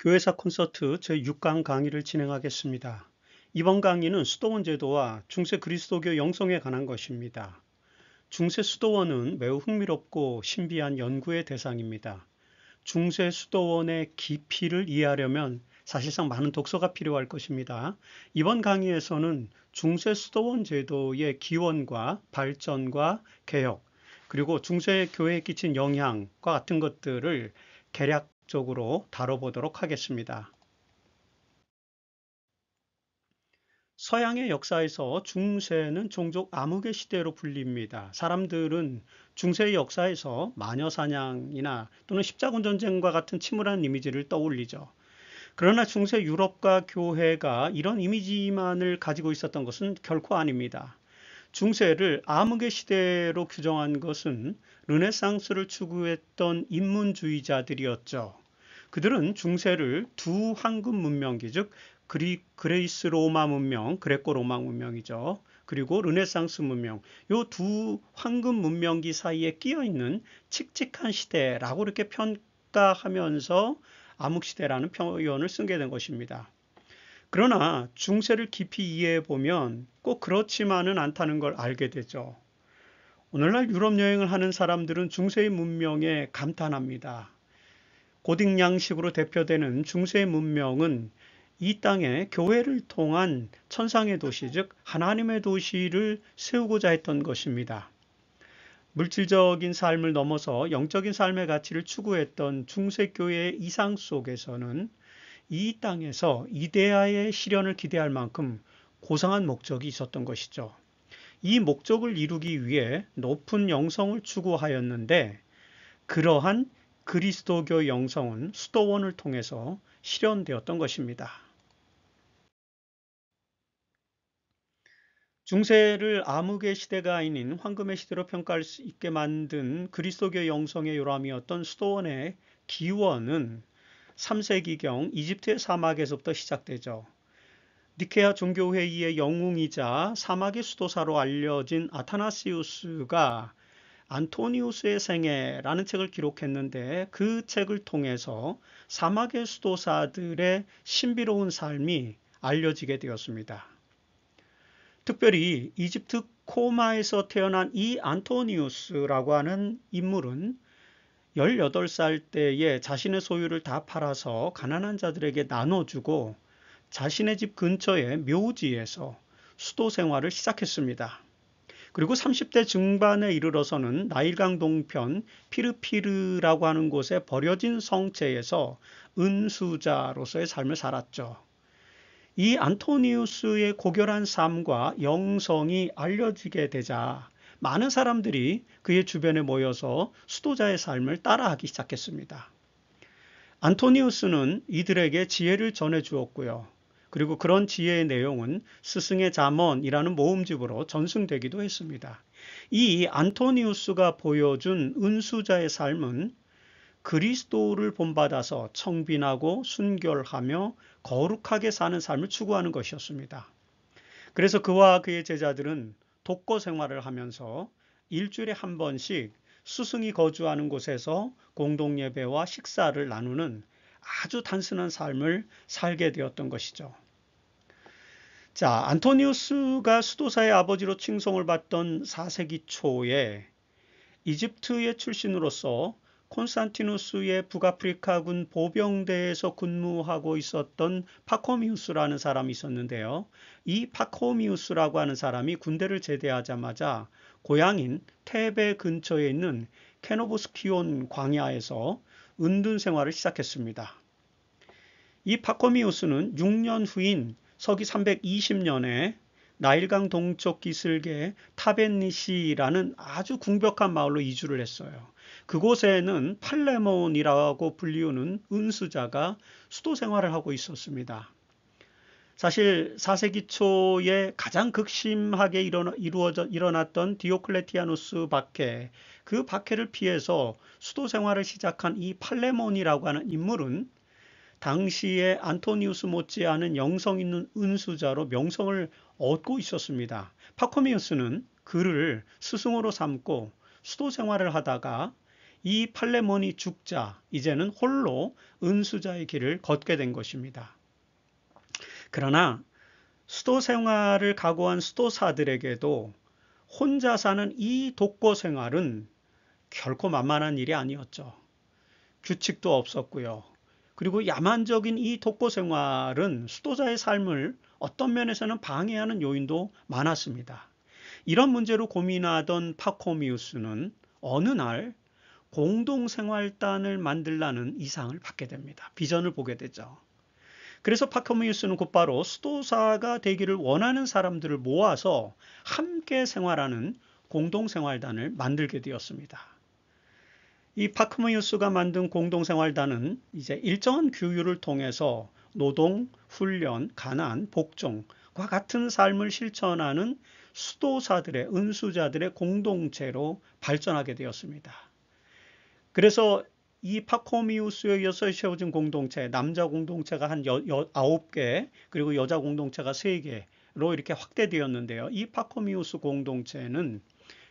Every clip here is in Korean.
교회사 콘서트 제6강 강의를 진행하겠습니다. 이번 강의는 수도원 제도와 중세 그리스도교 영성에 관한 것입니다. 중세 수도원은 매우 흥미롭고 신비한 연구의 대상입니다. 중세 수도원의 깊이를 이해하려면 사실상 많은 독서가 필요할 것입니다. 이번 강의에서는 중세 수도원 제도의 기원과 발전과 개혁, 그리고 중세 교회에 끼친 영향과 같은 것들을 개략적으로 다뤄보도록 하겠습니다. 서양의 역사에서 중세는 종종 암흑의 시대로 불립니다. 사람들은 중세의 역사에서 마녀사냥이나 또는 십자군 전쟁과 같은 침울한 이미지를 떠올리죠. 그러나 중세 유럽과 교회가 이런 이미지만을 가지고 있었던 것은 결코 아닙니다. 중세를 암흑의 시대로 규정한 것은 르네상스를 추구했던 인문주의자들이었죠. 그들은 중세를 두 황금 문명기, 즉 그레이스 로마 문명, 그레코 로마 문명이죠. 그리고 르네상스 문명, 이 두 황금 문명기 사이에 끼어 있는 칙칙한 시대라고 이렇게 평가하면서 암흑시대라는 표현을 쓰게 된 것입니다. 그러나 중세를 깊이 이해해 보면 꼭 그렇지만은 않다는 걸 알게 되죠. 오늘날 유럽 여행을 하는 사람들은 중세의 문명에 감탄합니다. 고딕 양식으로 대표되는 중세의 문명은 이 땅에 교회를 통한 천상의 도시, 즉 하나님의 도시를 세우고자 했던 것입니다. 물질적인 삶을 넘어서 영적인 삶의 가치를 추구했던 중세교회의 이상 속에서는 이 땅에서 이데아의 실현을 기대할 만큼 고상한 목적이 있었던 것이죠. 이 목적을 이루기 위해 높은 영성을 추구하였는데 그러한 그리스도교 영성은 수도원을 통해서 실현되었던 것입니다. 중세를 암흑의 시대가 아닌 황금의 시대로 평가할 수 있게 만든 그리스도교 영성의 요람이었던 수도원의 기원은 3세기경 이집트의 사막에서부터 시작되죠. 니케아 종교회의의 영웅이자 사막의 수도사로 알려진 아타나시우스가 안토니우스의 생애라는 책을 기록했는데 그 책을 통해서 사막의 수도사들의 신비로운 삶이 알려지게 되었습니다. 특별히 이집트 코마에서 태어난 이 안토니우스라고 하는 인물은 18살 때에 자신의 소유를 다 팔아서 가난한 자들에게 나눠주고 자신의 집 근처의 묘지에서 수도 생활을 시작했습니다. 그리고 30대 중반에 이르러서는 나일강 동편 피르피르라고 하는 곳에 버려진 성체에서 은수자로서의 삶을 살았죠. 이 안토니우스의 고결한 삶과 영성이 알려지게 되자 많은 사람들이 그의 주변에 모여서 수도자의 삶을 따라하기 시작했습니다. 안토니우스는 이들에게 지혜를 전해 주었고요. 그리고 그런 지혜의 내용은 스승의 잠언이라는 모음집으로 전승되기도 했습니다. 이 안토니우스가 보여준 은수자의 삶은 그리스도를 본받아서 청빈하고 순결하며 거룩하게 사는 삶을 추구하는 것이었습니다. 그래서 그와 그의 제자들은 독거 생활을 하면서 일주일에 한 번씩 스승이 거주하는 곳에서 공동예배와 식사를 나누는 아주 단순한 삶을 살게 되었던 것이죠. 자, 안토니우스가 수도사의 아버지로 칭송을 받던 4세기 초에 이집트의 출신으로서 콘스탄티누스의 북아프리카군 보병대에서 근무하고 있었던 파코미우스라는 사람이 있었는데요. 이 파코미우스라고 하는 사람이 군대를 제대하자마자 고향인 테베 근처에 있는 케노보스키온 광야에서 은둔 생활을 시작했습니다. 이 파코미우스는 6년 후인 서기 320년에 나일강 동쪽 기슭의 타벤니시라는 아주 궁벽한 마을로 이주를 했어요. 그곳에는 팔레몬이라고 불리우는 은수자가 수도 생활을 하고 있었습니다. 사실 4세기 초에 가장 극심하게 일어났던 디오클레티아누스 박해, 그 박해를 피해서 수도 생활을 시작한 이 팔레몬이라고 하는 인물은 당시에 안토니우스 못지않은 영성 있는 은수자로 명성을 얻고 있었습니다. 파코미우스는 그를 스승으로 삼고 수도 생활을 하다가 이 팔레몬이 죽자 이제는 홀로 은수자의 길을 걷게 된 것입니다. 그러나 수도 생활을 각오한 수도사들에게도 혼자 사는 이 독거 생활은 결코 만만한 일이 아니었죠. 규칙도 없었고요. 그리고 야만적인 이 독거 생활은 수도자의 삶을 어떤 면에서는 방해하는 요인도 많았습니다. 이런 문제로 고민하던 파코미우스는 어느 날 공동생활단을 만들라는 이상을 받게 됩니다. 비전을 보게 되죠. 그래서 파코미우스는 곧바로 수도사가 되기를 원하는 사람들을 모아서 함께 생활하는 공동생활단을 만들게 되었습니다. 이 파코미우스가 만든 공동생활단은 이제 일정한 규율을 통해서 노동, 훈련, 가난, 복종과 같은 삶을 실천하는 수도사들의, 은수자들의 공동체로 발전하게 되었습니다. 그래서 이 파코미우스에 의해서 세워진 공동체, 남자 공동체가 한 9개, 그리고 여자 공동체가 3개로 이렇게 확대되었는데요. 이 파코미우스 공동체는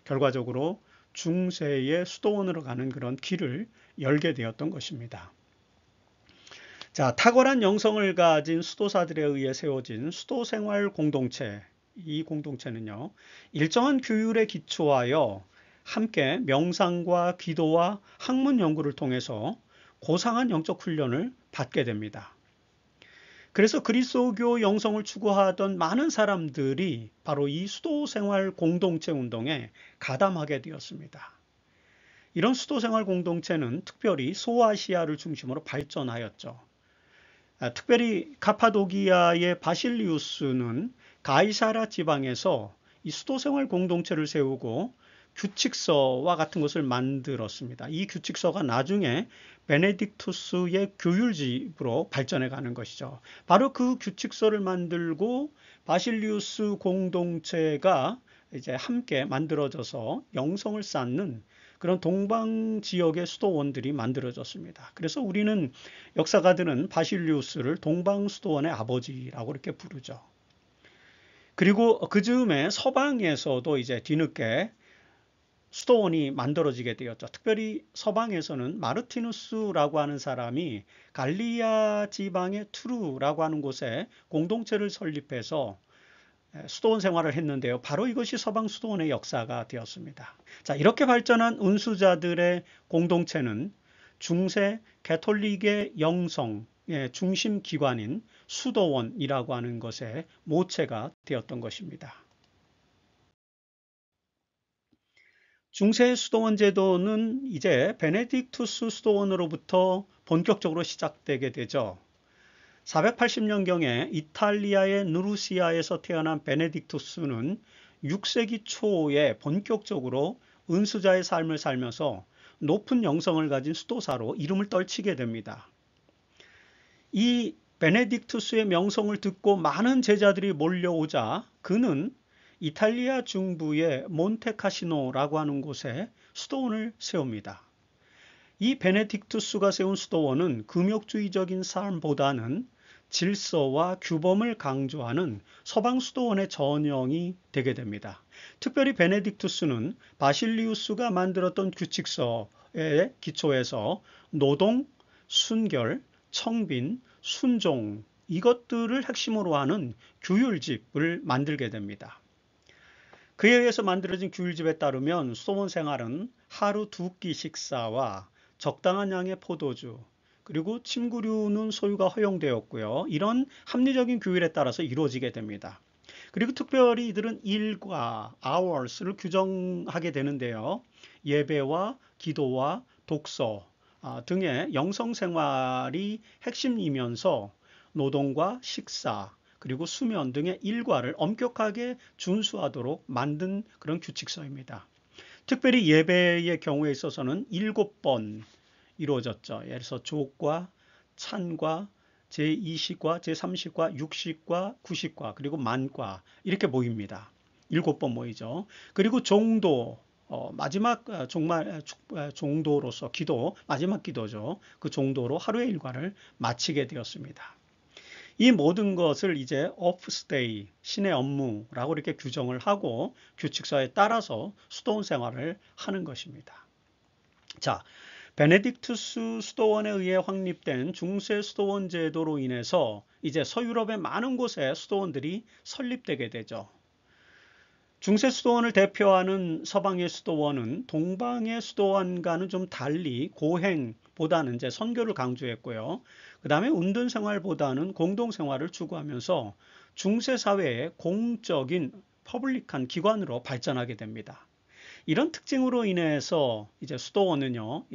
결과적으로 중세의 수도원으로 가는 그런 길을 열게 되었던 것입니다. 자, 탁월한 영성을 가진 수도사들에 의해 세워진 수도생활 공동체, 이 공동체는요, 일정한 규율에 기초하여 함께 명상과 기도와 학문 연구를 통해서 고상한 영적 훈련을 받게 됩니다. 그래서 그리스도교 영성을 추구하던 많은 사람들이 바로 이 수도생활 공동체 운동에 가담하게 되었습니다. 이런 수도생활 공동체는 특별히 소아시아를 중심으로 발전하였죠. 특별히 카파도기아의 바실리우스는 가이사라 지방에서 이 수도생활 공동체를 세우고 규칙서와 같은 것을 만들었습니다. 이 규칙서가 나중에 베네딕투스의 교율집으로 발전해 가는 것이죠. 바로 그 규칙서를 만들고 바실리우스 공동체가 이제 함께 만들어져서 영성을 쌓는 그런 동방 지역의 수도원들이 만들어졌습니다. 그래서 우리는 역사가들은 바실리우스를 동방 수도원의 아버지라고 이렇게 부르죠. 그리고 그 즈음에 서방에서도 이제 뒤늦게 수도원이 만들어지게 되었죠. 특별히 서방에서는 마르티누스라고 하는 사람이 갈리아 지방의 투르라고 하는 곳에 공동체를 설립해서 수도원 생활을 했는데요. 바로 이것이 서방 수도원의 역사가 되었습니다. 자, 이렇게 발전한 은수자들의 공동체는 중세 가톨릭의 영성의 중심 기관인 수도원이라고 하는 것의 모체가 되었던 것입니다. 중세 수도원 제도는 이제 베네딕투스 수도원으로부터 본격적으로 시작되게 되죠. 480년경에 이탈리아의 누르시아에서 태어난 베네딕투스는 6세기 초에 본격적으로 은수자의 삶을 살면서 높은 영성을 가진 수도사로 이름을 떨치게 됩니다. 이 베네딕투스의 명성을 듣고 많은 제자들이 몰려오자 그는 이탈리아 중부의 몬테카시노라고 하는 곳에 수도원을 세웁니다. 이 베네딕투스가 세운 수도원은 금욕주의적인 삶보다는 질서와 규범을 강조하는 서방 수도원의 전형이 되게 됩니다. 특별히 베네딕투스는 바실리우스가 만들었던 규칙서에 기초해서 노동, 순결, 청빈, 순종 이것들을 핵심으로 하는 규율집을 만들게 됩니다. 그에 의해서 만들어진 규율집에 따르면 수도원 생활은 하루 2끼 식사와 적당한 양의 포도주 그리고 침구류는 소유가 허용되었고요. 이런 합리적인 규율에 따라서 이루어지게 됩니다. 그리고 특별히 이들은 일과 hours를 규정하게 되는데요. 예배와 기도와 독서 등의 영성생활이 핵심이면서 노동과 식사 그리고 수면 등의 일과를 엄격하게 준수하도록 만든 그런 규칙서입니다. 특별히 예배의 경우에 있어서는 7번 이루어졌죠. 예를 들어서 족과 찬과 제2식과 제3식과 6식과 9식과 그리고 만과 이렇게 모입니다. 7번 모이죠. 그리고 종도 마지막 종도로서 기도 마지막 기도죠. 그 종도로 하루의 일과를 마치게 되었습니다. 이 모든 것을 이제 오프스테이, 신의 업무라고 이렇게 규정을 하고 규칙서에 따라서 수도원 생활을 하는 것입니다. 자, 베네딕투스 수도원에 의해 확립된 중세 수도원 제도로 인해서 이제 서유럽의 많은 곳에 수도원들이 설립되게 되죠. 중세 수도원을 대표하는 서방의 수도원은 동방의 수도원과는 좀 달리 고행보다는 이제 선교를 강조했고요. 그 다음에 운동 생활보다는 공동 생활을 추구하면서 중세 사회의 공적인 퍼블릭한 기관으로 발전하게 됩니다. 이런 특징으로 인해서 이제 수도원은요,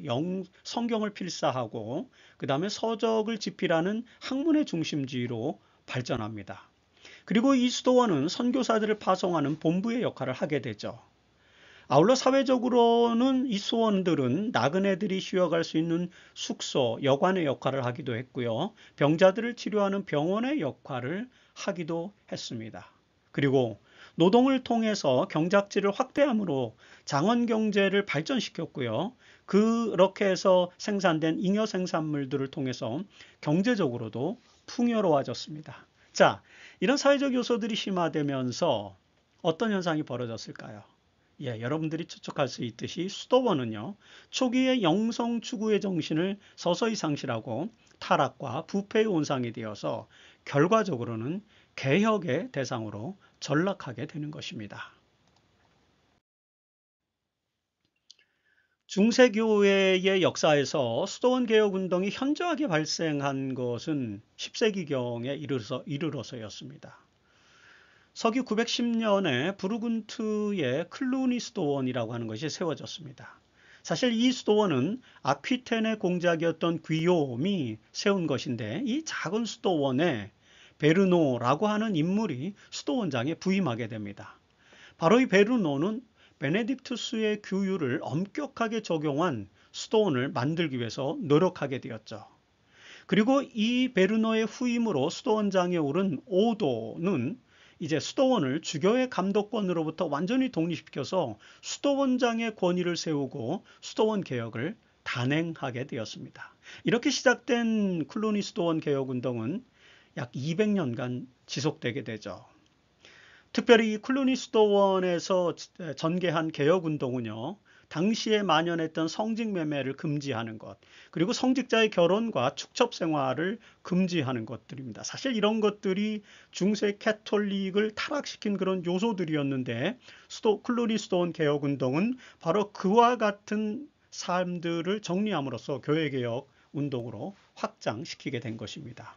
성경을 필사하고 그 다음에 서적을 집필하는 학문의 중심지로 발전합니다. 그리고 이 수도원은 선교사들을 파송하는 본부의 역할을 하게 되죠. 아울러 사회적으로는 이 수원들은 나그네들이 쉬어갈 수 있는 숙소, 여관의 역할을 하기도 했고요. 병자들을 치료하는 병원의 역할을 하기도 했습니다. 그리고 노동을 통해서 경작지를 확대함으로 장원 경제를 발전시켰고요. 그렇게 해서 생산된 잉여 생산물들을 통해서 경제적으로도 풍요로워졌습니다. 자, 이런 사회적 요소들이 심화되면서 어떤 현상이 벌어졌을까요? 예, 여러분들이 추측할 수 있듯이 수도원은요, 초기의 영성 추구의 정신을 서서히 상실하고 타락과 부패의 온상이 되어서 결과적으로는 개혁의 대상으로 전락하게 되는 것입니다. 중세교회의 역사에서 수도원 개혁 운동이 현저하게 발생한 것은 10세기경에 이르러서였습니다. 서기 910년에 부르군트의 클루니 수도원이라고 하는 것이 세워졌습니다. 사실 이 수도원은 아퀴텐의 공작이었던 귀요미 세운 것인데, 이 작은 수도원에 베르노라고 하는 인물이 수도원장에 부임하게 됩니다. 바로 이 베르노는 베네딕투스의 규율을 엄격하게 적용한 수도원을 만들기 위해서 노력하게 되었죠. 그리고 이 베르노의 후임으로 수도원장에 오른 오도는 이제 수도원을 주교의 감독권으로부터 완전히 독립시켜서 수도원장의 권위를 세우고 수도원 개혁을 단행하게 되었습니다. 이렇게 시작된 클루니 수도원 개혁 운동은 약 200년간 지속되게 되죠. 특별히 이 클루니 수도원에서 전개한 개혁 운동은요, 당시에 만연했던 성직 매매를 금지하는 것, 그리고 성직자의 결혼과 축첩 생활을 금지하는 것들입니다. 사실 이런 것들이 중세 캐톨릭을 타락시킨 그런 요소들이었는데, 클루니 수도원 개혁 운동은 바로 그와 같은 삶들을 정리함으로써 교회개혁 운동으로 확장시키게 된 것입니다.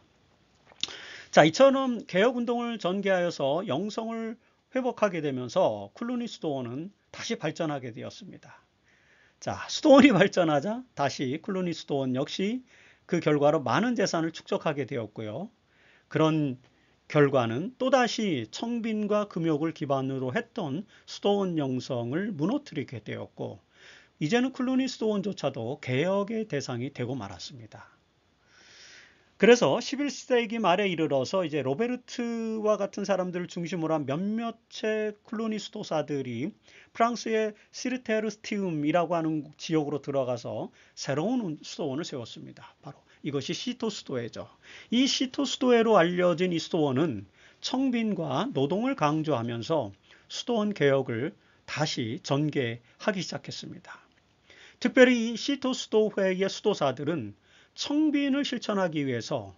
자, 이처럼 개혁운동을 전개하여서 영성을 회복하게 되면서 클루니 수도원은 다시 발전하게 되었습니다. 자, 수도원이 발전하자 다시 클루니 수도원 역시 그 결과로 많은 재산을 축적하게 되었고요. 그런 결과는 또다시 청빈과 금욕을 기반으로 했던 수도원 영성을 무너뜨리게 되었고, 이제는 클루니 수도원조차도 개혁의 대상이 되고 말았습니다. 그래서 11세기 말에 이르러서 이제 로베르트와 같은 사람들을 중심으로 한 몇몇의 클루니 수도사들이 프랑스의 시르테르스티움이라고 하는 지역으로 들어가서 새로운 수도원을 세웠습니다. 바로 이것이 시토 수도회죠. 이 시토 수도회로 알려진 이 수도원은 청빈과 노동을 강조하면서 수도원 개혁을 다시 전개하기 시작했습니다. 특별히 이 시토 수도회의 수도사들은 청빈을 실천하기 위해서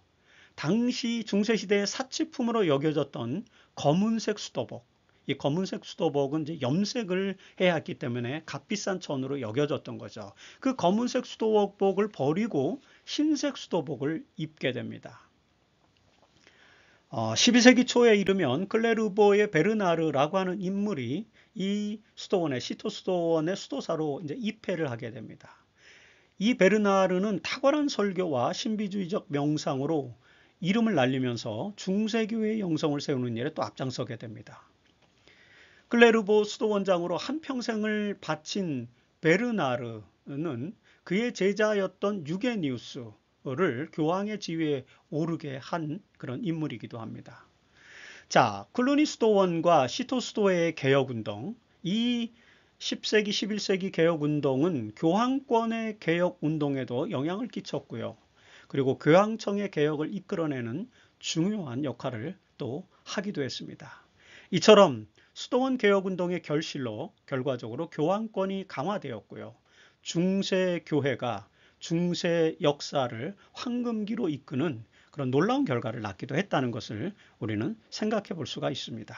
당시 중세시대의 사치품으로 여겨졌던 검은색 수도복, 이 검은색 수도복은 이제 염색을 해야 했기 때문에 값비싼 천으로 여겨졌던 거죠. 그 검은색 수도복을 버리고 흰색 수도복을 입게 됩니다. 12세기 초에 이르면 클레르보의 베르나르라고 하는 인물이 이 수도원의 시토 수도원의 수도사로 이제 입회를 하게 됩니다. 이 베르나르는 탁월한 설교와 신비주의적 명상으로 이름을 날리면서 중세교회의 영성을 세우는 일에 또 앞장서게 됩니다. 클레르보 수도원장으로 한평생을 바친 베르나르는 그의 제자였던 유게니우스를 교황의 지위에 오르게 한 그런 인물이기도 합니다. 자, 클루니 수도원과 시토 수도회의 개혁운동, 이 10세기, 11세기 개혁운동은 교황권의 개혁운동에도 영향을 끼쳤고요. 그리고 교황청의 개혁을 이끌어내는 중요한 역할을 또 하기도 했습니다. 이처럼 수도원 개혁운동의 결실로 결과적으로 교황권이 강화되었고요. 중세 교회가 중세 역사를 황금기로 이끄는 그런 놀라운 결과를 낳기도 했다는 것을 우리는 생각해 볼 수가 있습니다.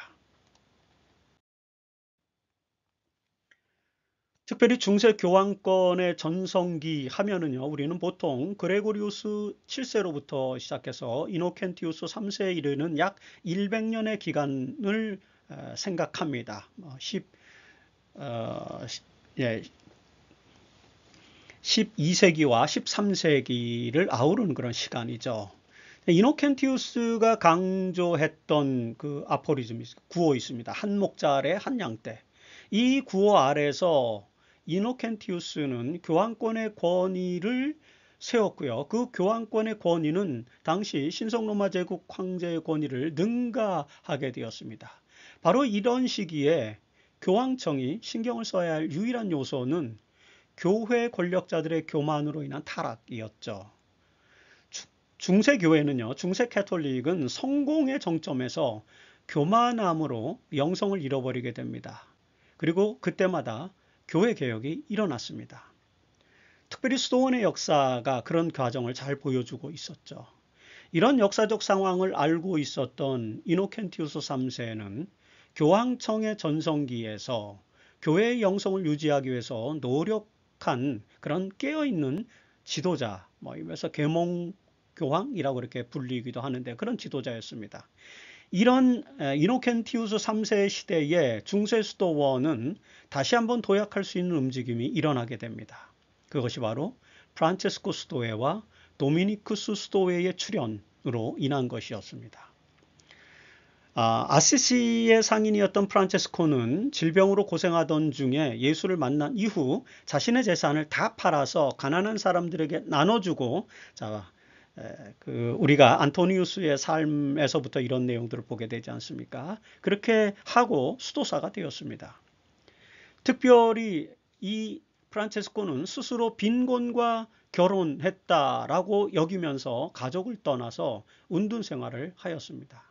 특별히 중세 교황권의 전성기 하면은요, 우리는 보통 그레고리우스 7세로부터 시작해서 이노켄티우스 3세에 이르는 약 100년의 기간을 생각합니다. 12세기와 13세기를 아우르는 그런 시간이죠. 이노켄티우스가 강조했던 그 아포리즘, 구호 있습니다. 한 목자 아래 한 양떼. 이 구호 아래서 이노켄티우스는 교황권의 권위를 세웠고요. 그 교황권의 권위는 당시 신성로마 제국 황제의 권위를 능가하게 되었습니다. 바로 이런 시기에 교황청이 신경을 써야 할 유일한 요소는 교회 권력자들의 교만으로 인한 타락이었죠. 중세 교회는요, 중세 캐톨릭은 성공의 정점에서 교만함으로 영성을 잃어버리게 됩니다. 그리고 그때마다 교회 개혁이 일어났습니다. 특별히 수도원의 역사가 그런 과정을 잘 보여주고 있었죠. 이런 역사적 상황을 알고 있었던 이노켄티우스 3세는 교황청의 전성기에서 교회의 영성을 유지하기 위해서 노력한 그런 깨어있는 지도자, 그래서 계몽교황이라고 이렇게 불리기도 하는데 그런 지도자였습니다. 이런 이노켄티우스 3세 시대의 중세 수도원은 다시 한번 도약할 수 있는 움직임이 일어나게 됩니다. 그것이 바로 프란체스코 수도회와 도미니쿠스 수도회의 출현으로 인한 것이었습니다. 아시시의 상인이었던 프란체스코는 질병으로 고생하던 중에 예수를 만난 이후 자신의 재산을 다 팔아서 가난한 사람들에게 나눠주고, 우리가 안토니우스의 삶에서부터 이런 내용들을 보게 되지 않습니까? 그렇게 하고 수도사가 되었습니다. 특별히 이 프란체스코는 스스로 빈곤과 결혼했다라고 여기면서 가족을 떠나서 운둔 생활을 하였습니다.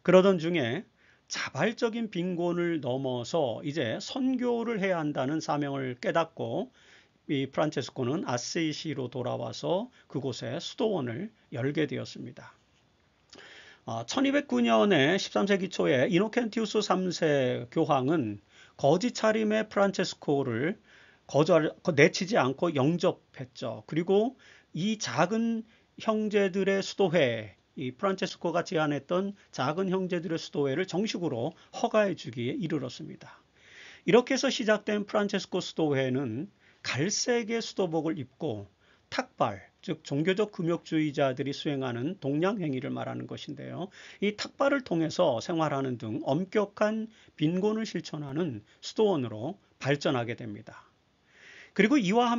그러던 중에 자발적인 빈곤을 넘어서 이제 선교를 해야 한다는 사명을 깨닫고 이 프란체스코는 아시시로 돌아와서 그곳에 수도원을 열게 되었습니다. 1209년에 13세기 초에 이노켄티우스 3세 교황은 거지 차림의 프란체스코를 내치지 않고 영접했죠. 그리고 이 작은 형제들의 수도회, 이 프란체스코가 제안했던 작은 형제들의 수도회를 정식으로 허가해 주기에 이르렀습니다. 이렇게 해서 시작된 프란체스코 수도회는 갈색의 수도복을 입고 탁발, 즉 종교적 금욕주의자들이 수행하는 동양 행위를 말하는 것인데요. 이 탁발을 통해서 생활하는 등 엄격한 빈곤을 실천하는 수도원으로 발전하게 됩니다. 그리고 이와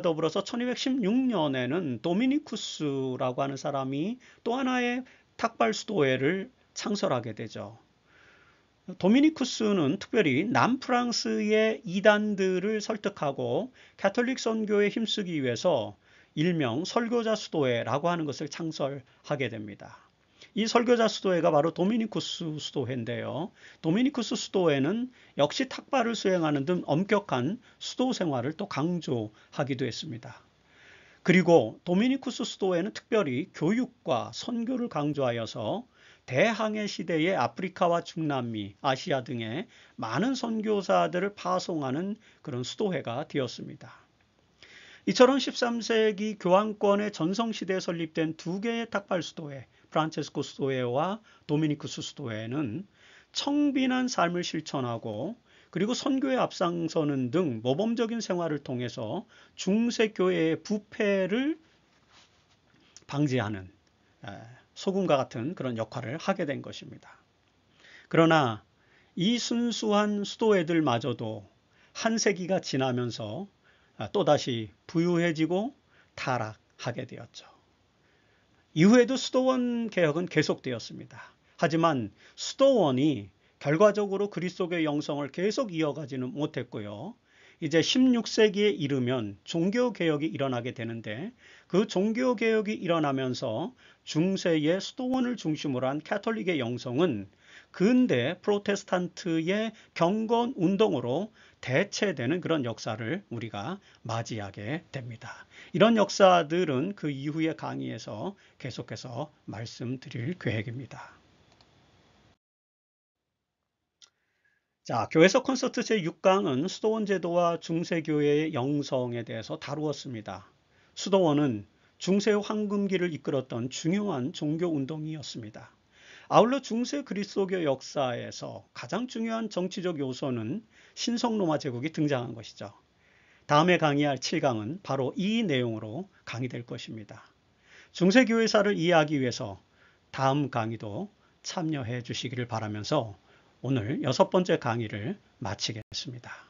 더불어서 1216년에는 도미니쿠스라고 하는 사람이 또 하나의 탁발 수도회를 창설하게 되죠. 도미니쿠스는 특별히 남프랑스의 이단들을 설득하고 가톨릭 선교에 힘쓰기 위해서 일명 설교자 수도회라고 하는 것을 창설하게 됩니다. 이 설교자 수도회가 바로 도미니쿠스 수도회인데요. 도미니쿠스 수도회는 역시 탁발을 수행하는 등 엄격한 수도 생활을 또 강조하기도 했습니다. 그리고 도미니쿠스 수도회는 특별히 교육과 선교를 강조하여서 대항해 시대의 아프리카와 중남미, 아시아 등의 많은 선교사들을 파송하는 그런 수도회가 되었습니다. 이처럼 13세기 교황권의 전성시대에 설립된 두 개의 탁발 수도회, 프란체스코 수도회와 도미니쿠스 수도회는 청빈한 삶을 실천하고 그리고 선교에 앞장서는 등 모범적인 생활을 통해서 중세교회의 부패를 방지하는 소금과 같은 그런 역할을 하게 된 것입니다. 그러나 이 순수한 수도회들마저도 한 세기가 지나면서 또다시 부유해지고 타락하게 되었죠. 이후에도 수도원 개혁은 계속되었습니다. 하지만 수도원이 결과적으로 그리스도교의 영성을 계속 이어가지는 못했고요. 이제 16세기에 이르면 종교개혁이 일어나게 되는데 그 종교개혁이 일어나면서 중세의 수도원을 중심으로 한 가톨릭의 영성은 근대 프로테스탄트의 경건 운동으로 대체되는 그런 역사를 우리가 맞이하게 됩니다. 이런 역사들은 그 이후의 강의에서 계속해서 말씀드릴 계획입니다. 자, 교회서 콘서트 제6강은 수도원 제도와 중세교회의 영성에 대해서 다루었습니다. 수도원은 중세 황금기를 이끌었던 중요한 종교 운동이었습니다. 아울러 중세 그리스도교 역사에서 가장 중요한 정치적 요소는 신성로마 제국이 등장한 것이죠. 다음에 강의할 7강은 바로 이 내용으로 강의될 것입니다. 중세교회사를 이해하기 위해서 다음 강의도 참여해 주시기를 바라면서 오늘 6번째 강의를 마치겠습니다.